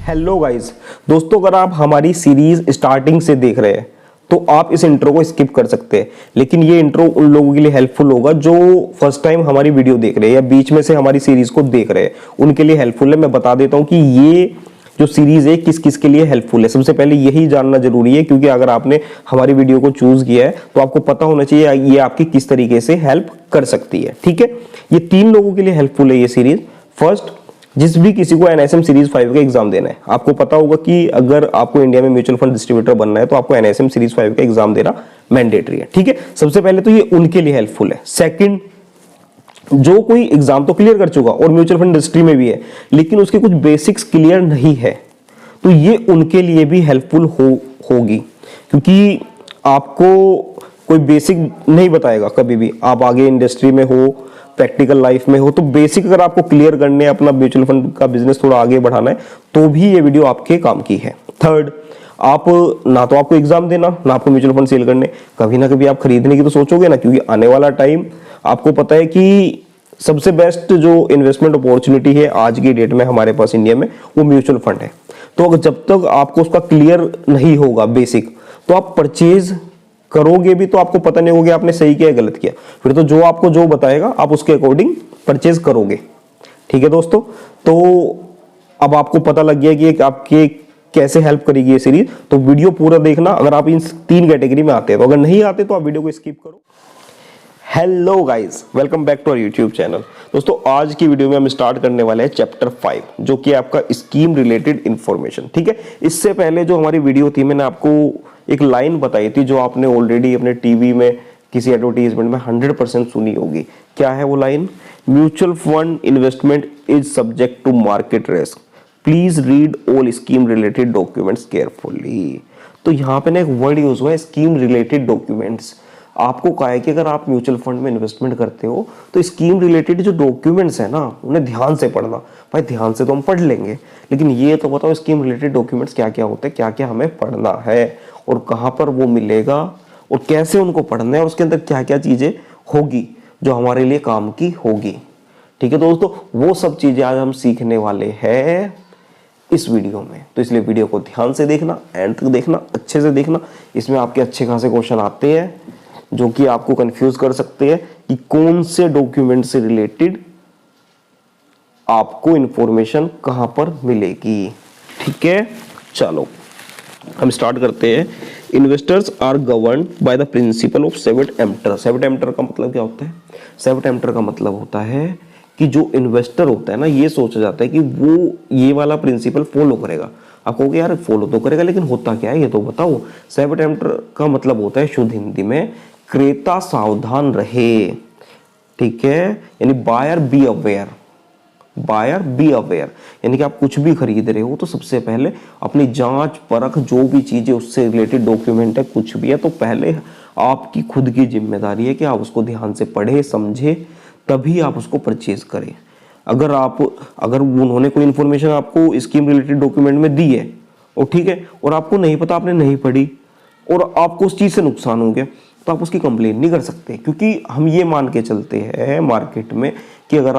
Hello guys दोस्तों, अगर आप हमारी सीरीज स्टार्टिंग से देख रहे हैं तो आप इस इंट्रो को स्किप कर सकते हैं, लेकिन ये इंट्रो उन लोगों के लिए हेल्पफुल होगा जो फर्स्ट टाइम हमारी वीडियो देख रहे हैं या बीच में से हमारी सीरीज को देख रहे हैं। उनके लिए हेल्पफुल है। मैं बता देता हूं कि ये जो सीरीज है किस किस के लिए हेल्पफुल है। सबसे पहले यही जानना जरूरी है, क्योंकि अगर आपने हमारी वीडियो को चूज किया है तो आपको पता होना चाहिए ये आपकी किस तरीके से हेल्प कर सकती है। ठीक है, ये 3 लोगों के लिए हेल्पफुल है ये सीरीज। फर्स्ट, जिस भी किसी को एनएसएम सीरीज 5 का एग्जाम देना है, आपको पता होगा कि अगर आपको इंडिया में म्यूचुअल फंड डिस्ट्रीब्यूटर बनना है तो आपको एनएसएम सीरीज 5 का एग्जाम देना मैंडेटरी है। ठीक है, सबसे पहले तो ये उनके लिए हेल्पफुल है। सेकंड, जो कोई एग्जाम तो क्लियर कर चुका और म्यूचुअल फंड इंडस्ट्री में भी है लेकिन उसके कुछ बेसिक्स क्लियर नहीं है, तो ये उनके लिए भी हेल्पफुल होगी, क्योंकि आपको कोई बेसिक नहीं बताएगा कभी भी। आप आगे इंडस्ट्री में हो, प्रैक्टिकल लाइफ में हो, तो बेसिक अगर आपको क्लियर करने, अपना म्यूचुअल फंड का बिजनेस थोड़ा आगे बढ़ाना है तो भी ये वीडियो आपके काम की है। थर्ड, आप ना तो आपको एग्जाम देना ना आपको म्यूचुअल फंड सेल करने, कभी ना कभी आप खरीदने की तो सोचोगे ना, क्योंकि आने वाला टाइम आपको पता है कि सबसे बेस्ट जो इन्वेस्टमेंट अपॉर्चुनिटी है आज की डेट में हमारे पास इंडिया में, वो म्यूचुअल फंड है। तो अगर जब तक आपको उसका क्लियर नहीं होगा बेसिक, तो आप परचेज करोगे भी तो आपको पता नहीं होगा आपने सही किया गलत किया। फिर तो जो आपको जो बताएगा आप उसके अकॉर्डिंग परचेज करोगे। ठीक है दोस्तों, तो अब आपको पता लग गया कि आपके कैसे हेल्प करेगी ये सीरीज, तो वीडियो पूरा देखना अगर आप इन 3 कैटेगरी में आते हैं। तो अगर नहीं आते तो आप वीडियो को स्किप करो। Hello guys, welcome back to our YouTube channel. दोस्तों, आज की वीडियो में हम स्टार्ट करने वाले हैं चैप्टर 5, जो कि आपका स्कीम रिलेटेड इंफॉर्मेशन। ठीक है, इससे पहले जो हमारी वीडियो थी मैंने आपको एक लाइन बताई थी जो आपने ऑलरेडी अपने टीवी में किसी एडवर्टीजमेंट में 100% सुनी होगी। क्या है वो line? Mutual fund investment is subject to market risk, please read all scheme related documents carefully. तो यहाँ पे ना एक वर्ड यूज हुआ है, स्कीम रिलेटेड डॉक्यूमेंट्स। आपको कहा है कि अगर आप म्यूचुअल फंड में इन्वेस्टमेंट करते हो तो स्कीम रिलेटेड जो डॉक्यूमेंट्स है ना, उन्हें ध्यान से पढ़ना। भाई ध्यान से तो हम पढ़ लेंगे, लेकिन ये तो बताओ स्कीम रिलेटेड डॉक्यूमेंट्स क्या क्या होते हैं, क्या क्या हमें पढ़ना है और कहाँ पर वो मिलेगा और कैसे उनको पढ़ना है और उसके अंदर क्या क्या चीजें होगी जो हमारे लिए काम की होगी। ठीक है दोस्तों, वो सब चीजें आज हम सीखने वाले हैं इस वीडियो में। तो इसलिए वीडियो को ध्यान से देखना, एंड तक देखना, अच्छे से देखना। इसमें आपके अच्छे खासे क्वेश्चन आते हैं जो कि आपको कंफ्यूज कर सकते हैं कि कौन से डॉक्यूमेंट से रिलेटेड आपको इंफॉर्मेशन कहां पर मिलेगी। ठीक है, चलो हम स्टार्ट करते हैं। Investors are governed by the principle of caveat emptor. Caveat emptor का मतलब क्या होता है? सेवेट एम्प्टर का मतलब होता है कि जो इन्वेस्टर होता है ना, ये सोचा जाता है कि वो ये वाला प्रिंसिपल फॉलो करेगा। आप कहोगे यार फॉलो तो करेगा, लेकिन होता क्या है ये तो बताओ। सेवेट एम्प्टर का मतलब होता है शुद्ध हिंदी में, क्रेता सावधान रहे। ठीक है, यानी buyer be aware, buyer be aware, यानी कि आप कुछ भी खरीद रहे हो तो सबसे पहले अपनी जांच परख, जो भी चीजें उससे रिलेटेड डॉक्यूमेंट है कुछ भी है, तो पहले आपकी खुद की जिम्मेदारी है कि आप उसको ध्यान से पढ़े समझे, तभी आप उसको परचेज करें। अगर उन्होंने कोई इंफॉर्मेशन आपको स्कीम रिलेटेड डॉक्यूमेंट में दी है और ठीक है, और आपको नहीं पता, आपने नहीं पढ़ी और आपको उस चीज से नुकसान हो गया, तो आप उसकी कंप्लेन नहीं कर सकते, क्योंकि हम ये मान के चलते हैं मार्केट में कि अगर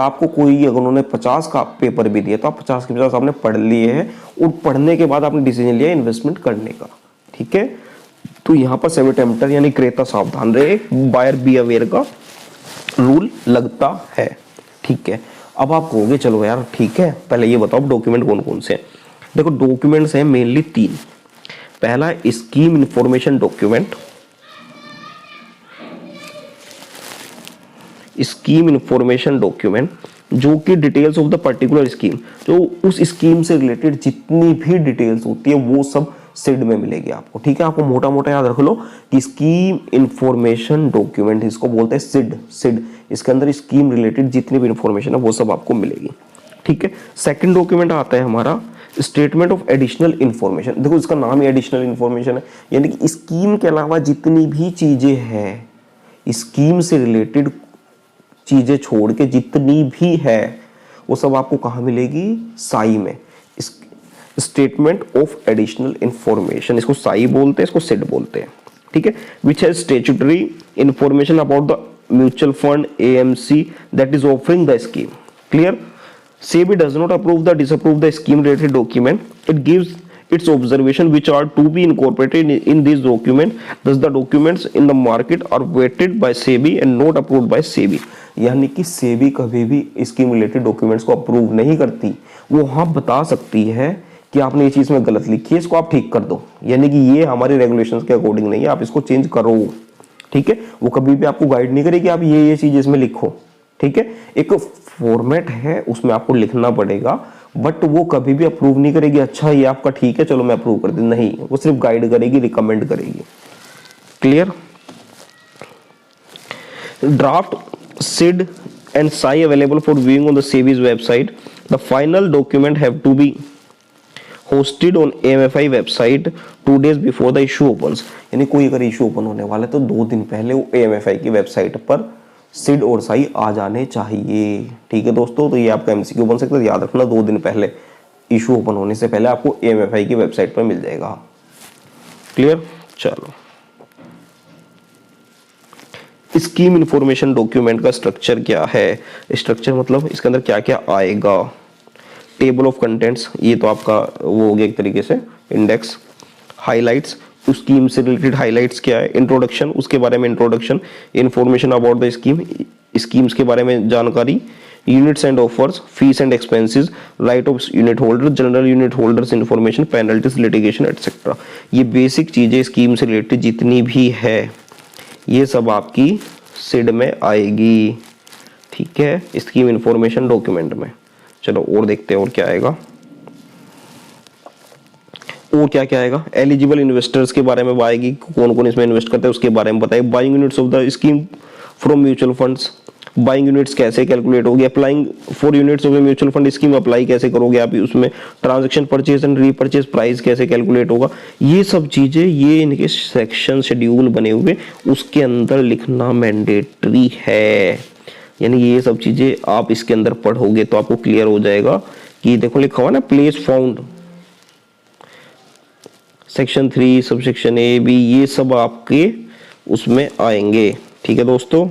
उन्होंने 50 का पेपर भी दिया तो आप 50 के 50 आपने पढ़ लिए हैं और पढ़ने के बाद आपने डिसीजन लिया इन्वेस्टमेंट करने का। ठीक है, तो यहाँ पर सेवेट एम्प्टर यानी क्रेता सावधान रहे, बायर बी अवेयर का रूल लगता है। ठीक है, अब आप कहोगे चलो यार ठीक है, पहले ये बताओ डॉक्यूमेंट कौन कौन से हैं। देखो डॉक्यूमेंट्स हैं मेनली 3। पहला scheme information document, scheme information document जो कि details of the particular scheme, जो उस स्कीम से रिलेटेड जितनी भी डिटेल्स होती है वो सब सिड में मिलेगी आपको। ठीक है, आपको मोटा मोटा याद रख लो कि स्कीम इंफॉर्मेशन डॉक्यूमेंट इसको बोलते हैं सिड। सिड इसके अंदर स्कीम रिलेटेड जितनी भी इंफॉर्मेशन है वो सब आपको मिलेगी। ठीक है, सेकंड डॉक्यूमेंट आता है हमारा स्टेटमेंट ऑफ एडिशनल इंफॉर्मेशन। देखो इसका नाम ही एडिशनल इंफॉर्मेशन है, यानी कि स्कीम के अलावा जितनी भी चीजें हैं, स्कीम से रिलेटेड चीजें छोड़ के जितनी भी है वो सब आपको कहां मिलेगी? साई में। स्टेटमेंट ऑफ एडिशनल इंफॉर्मेशन, इसको साई बोलते हैं, इसको सिड बोलते हैं। ठीक है, which has statutory information about the mutual fund AMC that is offering the scheme. Clear? SEBI does not approve the disapprove the scheme related document. It gives its observation which are to be incorporated in this document. Thus the documents in the market are vetted by SEBI and not approved by SEBI. यानी कि SEBI कभी भी scheme related documents को approve नहीं करती। वो हाँ बता सकती है कि आपने ये चीज में गलत लिखी है, इसको आप ठीक कर दो, यानी कि ये हमारे रेगुलेशंस के अकॉर्डिंग नहीं है, आप इसको चेंज करो। ठीक है, वो कभी भी आपको गाइड नहीं करेगी आप ये चीज इसमें लिखो। ठीक है, एक फॉर्मेट है उसमें आपको लिखना पड़ेगा, बट वो कभी भी अप्रूव नहीं करेगी। अच्छा ये आपका ठीक है चलो मैं अप्रूव कर दूं, नहीं, वो सिर्फ गाइड करेगी, रिकमेंड करेगी। Clear? Draft SID and SAI available for viewing on the SEBI's website. The final document have to be hosted on AMFI website 2 days before the issue opens. यानी कोई अगर इशू ओपन होने वाला है तो 2 दिन पहले वो AMFI की वेबसाइट पर SID और SAI आ जाने चाहिए। ठीक है दोस्तों, तो ये आपका MCQ बन सकता है, याद रखना 2 दिन पहले, इशू ओपन होने से पहले आपको AMFI की वेबसाइट पर मिल जाएगा। क्लियर? चलो, स्कीम इंफॉर्मेशन डॉक्यूमेंट का स्ट्रक्चर क्या है? स्ट्रक्चर मतलब इसके अंदर क्या क्या आएगा। टेबल ऑफ कंटेंट्स, ये तो आपका वो हो गया एक तरीके से इंडेक्स। हाइलाइट्स, उस स्कीम से रिलेटेड हाइलाइट्स क्या है। इंट्रोडक्शन, उसके बारे में introduction. Information about the scheme, schemes के बारे में जानकारी। Units and offers, fees and expenses, right of unit holder, general unit holders information, penalties, litigation etcetera. ये बेसिक चीजें स्कीम से रिलेटेड जितनी भी है ये सब आपकी SID में आएगी। ठीक है, स्कीम इंफॉर्मेशन डॉक्यूमेंट में। चलो और देखते हैं और क्या आएगा, और क्या क्या आएगा। एलिजिबल इन्वेस्टर्स के बारे में आएगी, कौन कौन इसमें इन्वेस्ट करते हैं उसके बारे में बताइए। Buying units of the scheme from mutual funds, buying units कैसे कैलकुलेट होगी। Applying for units of the mutual fund scheme, apply कैसे करोगे आप उसमें। Transaction purchase and repurchase price कैसे कैलकुलेट होगा। ये सब चीजें ये इनके सेक्शन शेड्यूल बने हुए उसके अंदर लिखना मैंडेटरी है। यानी ये सब चीजें आप इसके अंदर पढ़ोगे तो आपको क्लियर हो जाएगा कि देखो लिखा हुआ ना place found, section 3 sub section A B, ये सब आपके उसमें आएंगे। ठीक है दोस्तों,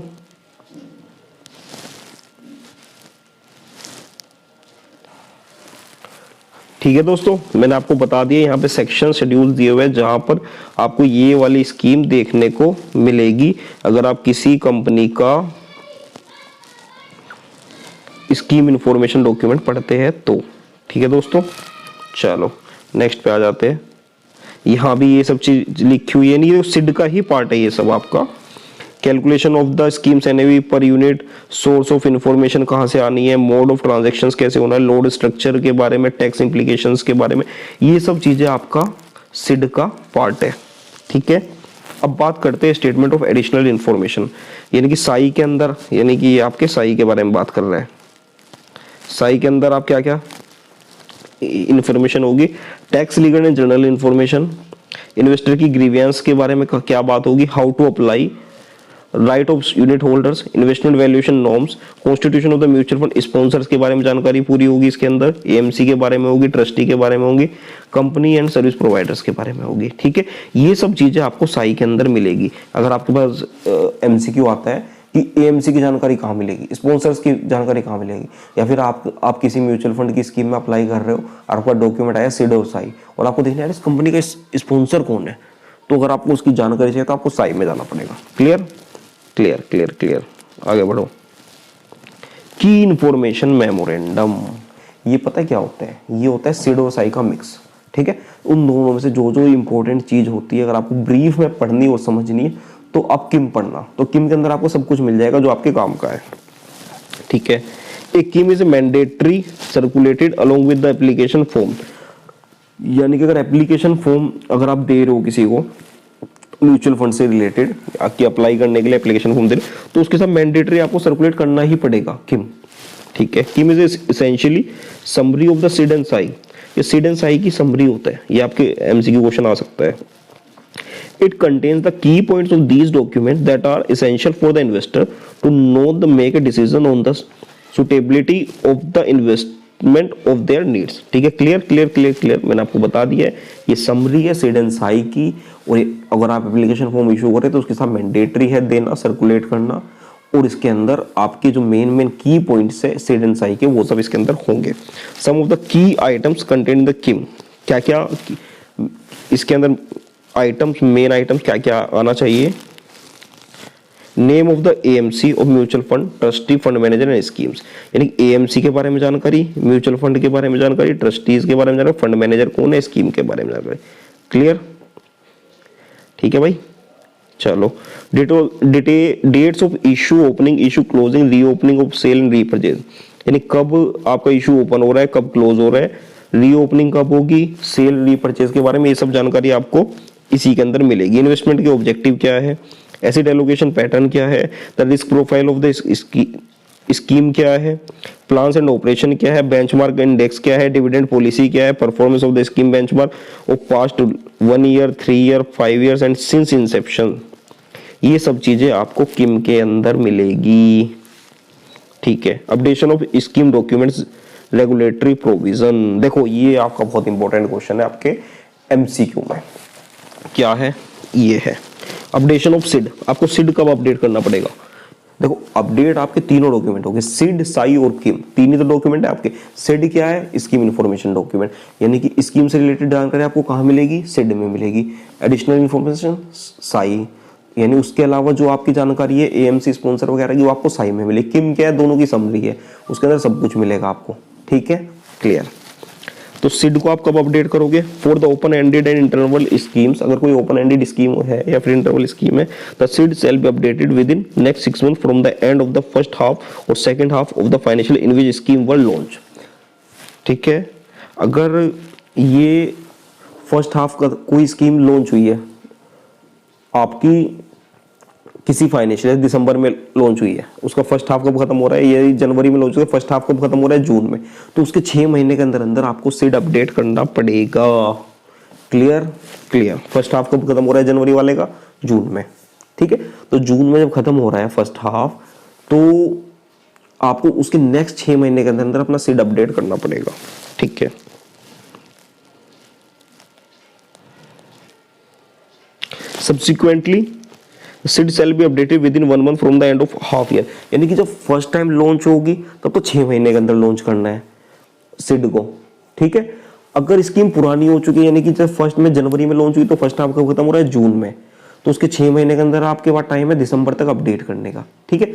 ठीक है दोस्तों, मैंने आपको बता दिया यहाँ पे सेक्शन शेड्यूल दिए हुए हैं जहां पर आपको ये वाली स्कीम देखने को मिलेगी अगर आप किसी कंपनी का स्कीम इंफॉर्मेशन डॉक्यूमेंट पढ़ते हैं तो। ठीक है दोस्तों, चलो नेक्स्ट पे आ जाते हैं। यहाँ भी ये सब चीज लिखी हुई है, नहीं SID का ही पार्ट है ये सब आपका। Calculation of the schemes NAV per unit, source of information कहाँ से आनी है, मोड ऑफ ट्रांजैक्शंस कैसे होना है, लोड स्ट्रक्चर के बारे में, टैक्स इंप्लीकेशंस के बारे में, ये सब चीजें आपका SID का पार्ट है। ठीक है, अब बात करते हैं स्टेटमेंट ऑफ एडिशनल इंफॉर्मेशन, यानी कि SAI के अंदर, यानी कि ये आपके SAI के बारे में बात कर रहे हैं। SAI के अंदर आप क्या क्या इंफॉर्मेशन होगी। Tax legal and general information, investor की ग्रीवियंस के बारे में क्या बात होगी। How to apply, right of unit holders, investment valuation norms, constitution of the mutual fund, sponsors के बारे में जानकारी पूरी होगी इसके अंदर। AMC के बारे में होगी, ट्रस्टी के बारे में होगी, कंपनी एंड सर्विस प्रोवाइडर्स के बारे में होगी। ठीक है, ये सब चीजें आपको SAI के अंदर मिलेगी। अगर आपके पास MCQ आता है कि AMC की जानकारी कहाँ मिलेगी, स्पॉन्सर्स की जानकारी कहाँ मिलेगी, या फिर आप किसी म्यूचुअल फंड की स्कीम में अप्लाई कर रहे हो और आपका डॉक्यूमेंट आया SID और SAI और आपको देखना है इस कंपनी का स्पॉन्सर कौन है, तो अगर आपको उसकी जानकारी चाहिए तो आपको SAI में जाना पड़ेगा। क्लियर क्लियर क्लियर क्लियर, आगे बढ़ो। की इंफॉर्मेशन मेमोरेंडम, ये पता है क्या होता है, ये होता है SID और SAI का मिक्स। ठीक है, उन दोनों में से जो जो इंपॉर्टेंट चीज होती है अगर आपको ब्रीफ में पढ़नी और समझनी है तो आप किम पढ़ना, तो किम के अंदर आपको सब कुछ मिल जाएगा जो आपके काम का है। ठीक है, एक KIM is mandatory circulated along with the application form, यानी कि अगर एप्लीकेशन फॉर्म अगर आप दे रहे हो किसी को म्यूचुअल फंड से रिलेटेड कि अप्लाई करने के लिए एप्लीकेशन फॉर्म दे रहे तो उसके साथ मैंडेटरी आपको सर्कुलेट करना ही पड़ेगा किम। ठीक है, KIM is essentially summary of the SID and SAI, ये SID एंड SAI की समरी होता है, ये आपके MCQ क्वेश्चन आ सकता है। It contains the key points of these documents that are essential for the investor to know the make a decision on the suitability of the investment of their needs। ठीक है, clear clear clear clear, मैंने आपको बता दिया है ये summary है SID and SAI की। और अगर आप एप्लीकेशन फॉर्म इशू करें तो उसके साथ मैंडेटरी है देना, सर्कुलेट करना, और इसके अंदर आपके जो मेन की पॉइंट्स है सिड एंड साई के, वो सब इसके अंदर होंगे। Some of the key items contain in the KIM, क्या क्या इसके अंदर आइटम्स, मेन आइटम्स क्या क्या आना चाहिए। Name of the AMC of mutual fund, trustee, fund manager and schemes, यानी एएमसी के बारे में जानकारी, म्यूचुअल फंड के बारे में जानकारी, ट्रस्टीज के बारे में जानकारी, फंड मैनेजर कौन है, स्कीम के बारे में जानकारी। क्लियर, ठीक है भाई। चलो, dates of issue, opening, issue closing, reopening of sale and repurchase, यानी कब आपका इशू ओपन हो रहा है, कब क्लोज हो रहा है, रीओपनिंग कब होगी, सेल रीपरचेज के बारे में ये सब जानकारी आपको इसी के अंदर मिलेगी। इन्वेस्टमेंट के ऑब्जेक्टिव क्या है, एसेट एलोकेशन पैटर्न क्या है, the risk profile of the scheme क्या है, प्लान्स एंड ऑपरेशन क्या है, बेंचमार्क इंडेक्स क्या है, डिविडेंड पॉलिसी क्या है, performance of the scheme benchmark of past 1 year, 3 year, 5 years and since Inception, ये सब चीजें आपको किम के अंदर मिलेगी। ठीक है। Updation of scheme documents, regulatory provision, देखो ये आपका बहुत इंपॉर्टेंट क्वेश्चन है आपके एमसीक्यू में। क्या है, ये है अपडेशन ऑफ सिड। आपको सिड कब अपडेट करना पड़ेगा, देखो अपडेट आपके तीनों डॉक्यूमेंट होंगे, सिड, साई और किम, तीन ही तो डॉक्यूमेंट है आपके। सिड क्या है, स्कीम इन्फॉर्मेशन डॉक्यूमेंट, यानी कि स्कीम से रिलेटेड जानकारी आपको कहाँ मिलेगी, सिड में मिलेगी। एडिशनल इन्फॉर्मेशन साई, यानी उसके अलावा जो आपकी जानकारी है एएमसी स्पॉन्सर वगैरह की, वो आपको साई में मिलेगी। किम क्या है, दोनों की समरी है, उसके अंदर सब कुछ मिलेगा आपको। ठीक है, क्लियर। तो सिड को आप कब अपडेट करोगे, for the open ended and interval schemes, अगर कोई ओपन एंडेड स्कीम है या फिर इंटरवल स्कीम है, the SID shall be updated within next 6 month from the end of the first half और second half of the financial in which scheme were launch. ठीक है, अगर ये first half का कोई स्कीम लॉन्च हुई है आपकी किसी फाइनेंशियल, दिसंबर में लॉन्च हुई है, उसका फर्स्ट हाफ कब खत्म हो रहा है, ये जनवरी में लॉन्च हुआ है, फर्स्ट हाफ कब खत्म हो रहा है, जून में, तो उसके 6 महीने के अंदर अंदर आपको सिड अपडेट करना पड़ेगा। Clear, clear. फर्स्ट हाफ कब खत्म हो रहा है जनवरी वाले का, जून में। ठीक है, तो जून में जब खत्म हो रहा है फर्स्ट हाफ, तो आपको उसके नेक्स्ट 6 महीने के अंदर अंदर अपना सिड अपडेट करना पड़ेगा। ठीक है, subsequently SID shall be updated within 1 month from the end of half year, यानी कि जब फर्स्ट टाइम लॉन्च होगी तब तो 6 महीने के अंदर लॉन्च करना है सिड को। ठीक है, अगर स्कीम पुरानी हो चुकी है, यानी कि जब फर्स्ट में जनवरी में लॉन्च हुई तो फर्स्ट हाफ कब खत्म हो रहा है, जून में, तो उसके 6 महीने के अंदर आपके पास टाइम है दिसंबर तक अपडेट करने का। ठीक है,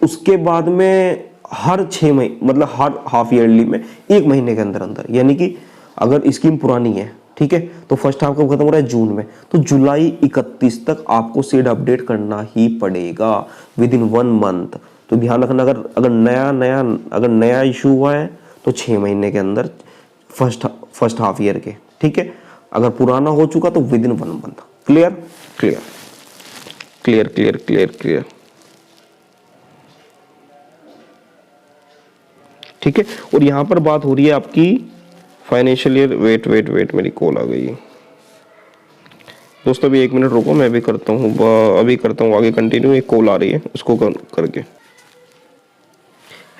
उसके बाद में हर 6 महीने, मतलब हर हाफ ईयरली में 1 महीने के अंदर अंदर, यानी कि अगर स्कीम पुरानी है, ठीक है, तो फर्स्ट हाफ कब खत्म हो रहा है, जून में, तो जुलाई 31 तक आपको सिड अपडेट करना ही पड़ेगा विद इन 1 मंथ। तो ध्यान रखना, अगर नया इशू हुआ है तो 6 महीने के अंदर फर्स्ट हाफ ईयर के। ठीक है, अगर पुराना हो चुका तो with in 1 month. Clear, clear, clear, clear, clear, clear. ठीक है, और यहां पर बात हो रही है आपकी फाइनेंशियल ईयर, वेट मेरी कॉल आ गई दोस्तों, अभी 1 मिनट रुको, मैं भी करता हूँ, अभी करता हूँ आगे कंटिन्यू, एक कॉल आ रही है उसको करके।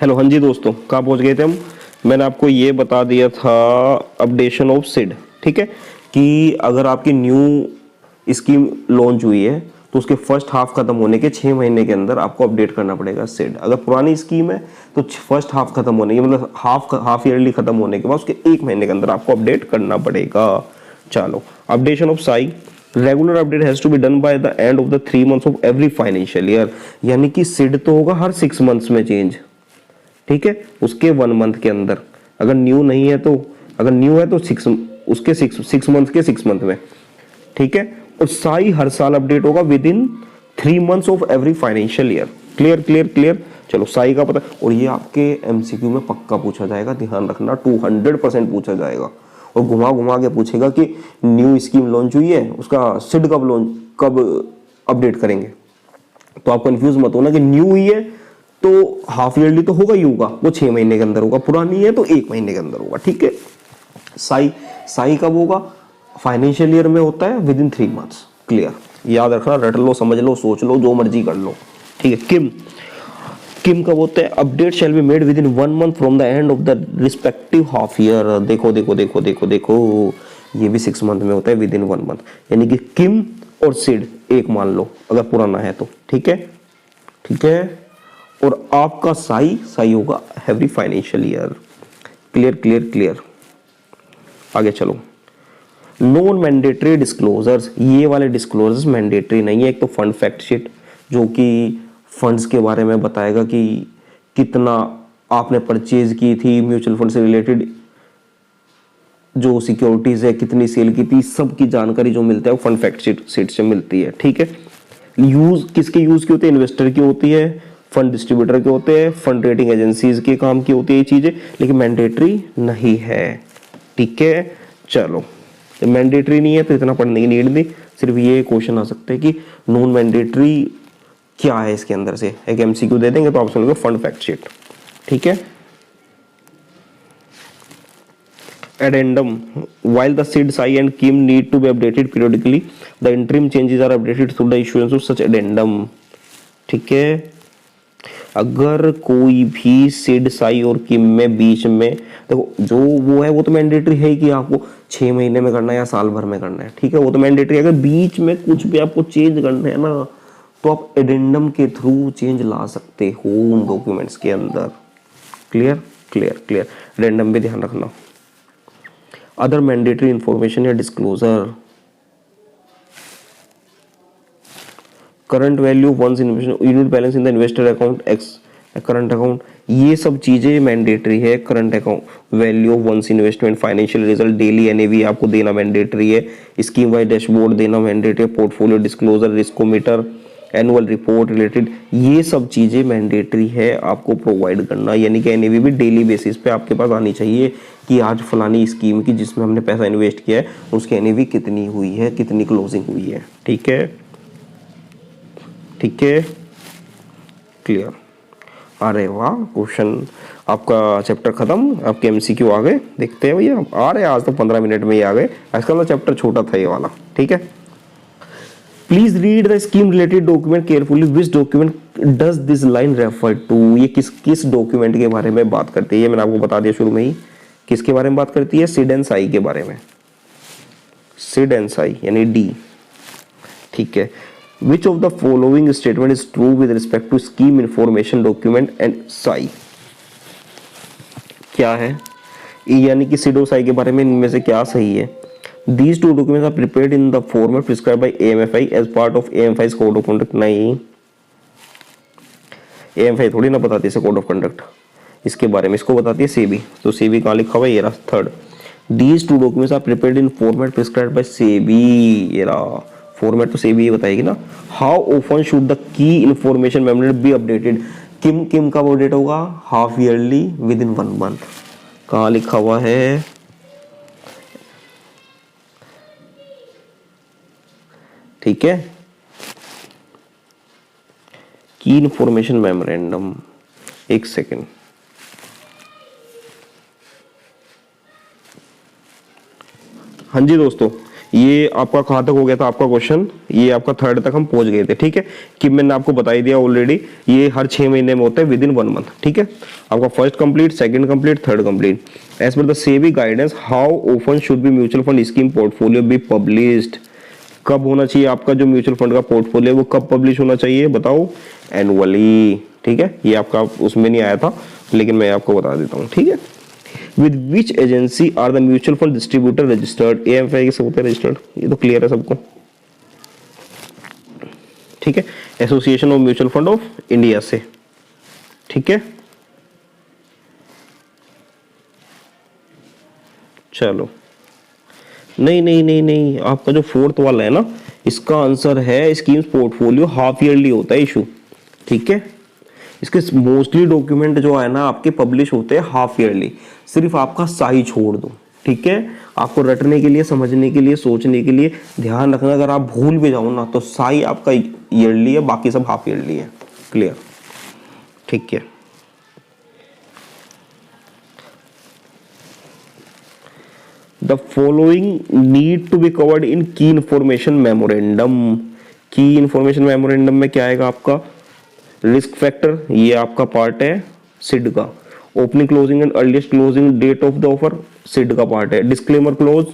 हेलो, हाँ जी दोस्तों, कहाँ पहुँच गए थे हम, मैंने आपको ये बता दिया था अपडेशन ऑफ सिड। ठीक है, कि अगर आपकी न्यू स्कीम लॉन्च हुई है तो उसके फर्स्ट हाफ खत्म होने के 6 महीने के अंदर आपको अपडेट करना पड़ेगा सिड। अगर पुरानी स्कीम है तो फर्स्ट हाफ खत्म होने के, मतलब हाफ ईयरली खत्म होने के बाद उसके 1 महीने के अंदर आपको अपडेट करना पड़ेगा। चलो, updation of SAI, regular update has to be done by the end of the 3 months of every financial year, यानी कि सिड तो होगा हर 6 मंथ्स में चेंज। ठीक है, उसके 1 मंथ के अंदर, अगर न्यू नहीं है तो, अगर न्यू है तो 6 मंथ के 6 मंथ में। ठीक है, और साई हर साल अपडेट होगा with in 3 months of every financial year. Clear, clear, clear. चलो, साई का पता, और ये आपके एमसीक्यू में पक्का पूछा जाएगा, ध्यान रखना, 200% पूछा जाएगा, और घुमा घुमा के पूछेगा कि न्यू स्कीम लॉन्च हुई है, उसका सिड कब अपडेट करेंगे। तो आप कंफ्यूज मत होना कि न्यू हुई है तो हाफ ईयरली तो होगा ही होगा, वो 6 महीने के अंदर होगा, पुरानी है तो 1 महीने के अंदर होगा। ठीक है, साई कब होगा, फाइनेंशियल ईयर में होता है विद इन 3 मंथ्स। क्लियर, याद रखना, रट लो, समझ लो, सोच लो, जो मर्जी कर लो। ठीक है, किम कब होता है, update shall be made with in 1 month from the end of the respective half year. देखो देखो देखो देखो देखो, ये भी 6 मंथ में होता है विद इन 1 मंथ, यानी कि किम और सिड एक मान लो अगर पुराना है तो। ठीक है, ठीक है, और आपका साई होगा every financial year. Clear clear clear. आगे चलो, नॉन मैंडेटरी डिस्क्लोजर्स, ये वाले डिस्क्लोजर्स मैंडेटरी नहीं है। एक तो फंड फैक्ट शीट जो कि फंड्स के बारे में बताएगा कि कितना आपने परचेज की थी म्यूचुअल फंड से रिलेटेड, जो सिक्योरिटीज है कितनी सेल की थी, सब की जानकारी जो मिलता है वो फंड फैक्ट शीट से मिलती है। ठीक है, यूज किसके यूज की होती है? इन्वेस्टर की होती है, फंड डिस्ट्रीब्यूटर के होते हैं, फंड रेटिंग एजेंसीज के काम की होती है ये चीजें, लेकिन मैंडेटरी नहीं है। ठीक है, चलो मैंडेटरी नहीं है तो इतना पढ़ने की नीड नहीं। सिर्फ ये क्वेश्चन आ सकते हैं कि नॉन मैंडेटरी क्या है इसके अंदर से, एक एमसीक्यू दे देंगे तो आप सुनोगे फंड फैक्ट शीट। ठीक है, addendum, while the SID SI and KIM need to be updated periodically, the interim changes are updated through the issuance of such addendum। ठीक है, अगर कोई भी सिड साई और किम में बीच में, देखो जो वो है वो तो मैंडेटरी है कि आपको 6 महीने में करना है या साल भर में करना है। ठीक है, वो तो मैंडेटरी है। अगर बीच में कुछ भी आपको चेंज करना है ना तो आप एडेंडम के थ्रू चेंज ला सकते हो उन डॉक्यूमेंट्स के अंदर। क्लियर क्लियर क्लियर, एडेंडम पे ध्यान रखना। अदर मैंडेटरी इंफॉर्मेशन या disclosure, current value once unit balance in the investor account ex current account, ये सब चीजें मैंडेटरी है। Current account value once investment, financial result, daily NAV आपको देना मैंडेटरी है, स्कीम वाइज डैशबोर्ड देना मैंडेटरी है, portfolio disclosure, riskometer, annual report related, ये सब चीजें मैंडेटरी है आपको प्रोवाइड करना। यानी कि एनएवी भी डेली बेसिस पे आपके पास आनी चाहिए कि आज फलानी स्कीम की जिसमें हमने पैसा इन्वेस्ट किया है उसकी एनएवी कितनी हुई है, कितनी क्लोजिंग हुई है। ठीक है, ठीक है, क्लियर। अरे वाह, क्वेश्चन आपका चैप्टर खत्म, आपके एमसीक्यू आ गए। देखते हैं भैया आ रहे, आज तो 15 मिनट में ही आ गए। आजकल तो चैप्टर छोटा था ये वाला। ठीक है, please read the scheme related document carefully, which document does this line refer to. ये किस डॉक्यूमेंट के बारे में बात करती है, ये मैंने आपको बता दिया शुरू में ही। किसके बारे में बात करती है? सिड एंड साई के बारे में। सिड एंड साई यानी डी। ठीक है, which of the following statement is true with respect to scheme information document and SAI? क्या है यानी कि सिड और साई के बारे में इनमें से क्या सही है? These two documents are prepared in the format prescribed by AMFI as part of AMFI's code of conduct। नहीं, AMFI थोड़ी ना बताती है कोड ऑफ कंडक्ट इसके बारे में, इसको बताती है सेबी। तो सेबी कहाँ लिखा हुआ है? ये रहा third. These two documents are prepared in format prescribed by SEBI। ये रहा फॉर्मेट तो सेबी ही बताएगी ना। How often should the key information memorandum be updated? KIM कब अपडेट होगा? Half yearly within 1 month. कहाँ लिखा हुआ है? ठीक है, की इंफॉर्मेशन मेमोरेंडम, एक सेकेंड। हाँ जी दोस्तों, ये आपका कहाँ तक हो गया था आपका क्वेश्चन? ये आपका थर्ड तक हम पहुंच गए थे। ठीक है, कि मैंने आपको बता ही दिया ऑलरेडी, ये हर 6 महीने में होता है विद इन 1 मंथ। ठीक है, आपका first complete, second complete, third complete. As per the SEBI guidance, how often should be mutual fund scheme portfolio be published? कब होना चाहिए आपका जो म्यूचुअल फंड का पोर्टफोलियो वो कब पब्लिश होना चाहिए बताओ? एनुअली। ठीक है, ये आपका उसमें नहीं आया था लेकिन मैं आपको बता देता हूँ। ठीक है, with which agency are the mutual fund distributor registered? AMFI के से होते हैं रजिस्टर्ड, ये तो क्लियर है सबको। ठीक है, association of mutual fund of India से। ठीक है, चलो नहीं नहीं नहीं नहीं, आपका जो फोर्थ वाला है ना इसका आंसर है स्कीम्स पोर्टफोलियो हाफ ईयरली होता है इशू। ठीक है, इसके मोस्टली डॉक्यूमेंट जो है ना आपके पब्लिश होते हैं हाफ ईयरली। सिर्फ आपका साई छोड़ दो। ठीक है, आपको रटने के लिए, समझने के लिए, सोचने के लिए ध्यान रखना, अगर आप भूल भी जाओ ना तो साई आपका ईयरली है, बाकी सब हाफ ईयरली है। क्लियर? ठीक है, the following need to be covered in key information memorandum. Key information memorandum में क्या आएगा आपका? रिस्क फैक्टर, ये आपका पार्ट है सिड का। Opening closing and earliest closing date of the offer, SID का पार्ट है। डिस्क्लेमर क्लोज,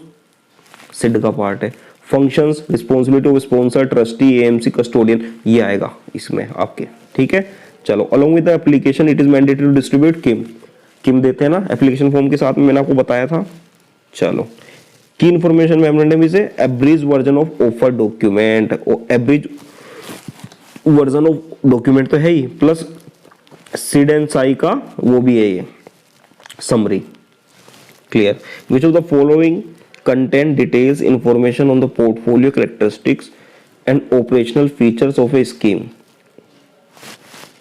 सिड का पार्ट है। Functions, responsibility of sponsor, trustee, AMC, custodian, ये आएगा इसमें आपके। ठीक है, चलो, along with the application it is mandatory to distribute किम देते हैं ना एप्लीकेशन फॉर्म के साथ में, मैंने आपको बताया था। चलो, key information memorandum is abridge version of offer document, abridge version of document तो है ही, प्लस सिड एंड साई का वो भी है ये summary. Clear. Which of the following content details information on the portfolio characteristics and operational features of a scheme.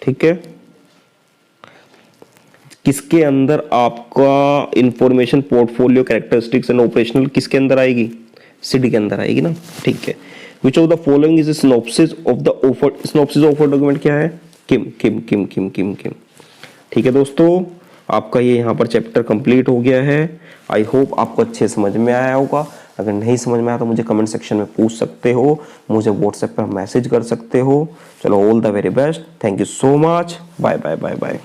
ठीक है, किसके अंदर आपका information portfolio characteristics and operational किसके अंदर आएगी? सिड के अंदर आएगी ना। ठीक है। विच of the following is synopsis of the offer, synopsis offer document क्या है? किम किम किम किम किम किम। ठीक है दोस्तों, आपका ये यहाँ पर चैप्टर कंप्लीट हो गया है। आई होप आपको अच्छे समझ में आया होगा। अगर नहीं समझ में आया तो मुझे कमेंट सेक्शन में पूछ सकते हो, मुझे व्हाट्सएप पर मैसेज कर सकते हो। चलो, all the very best, thank you so much, bye bye bye bye.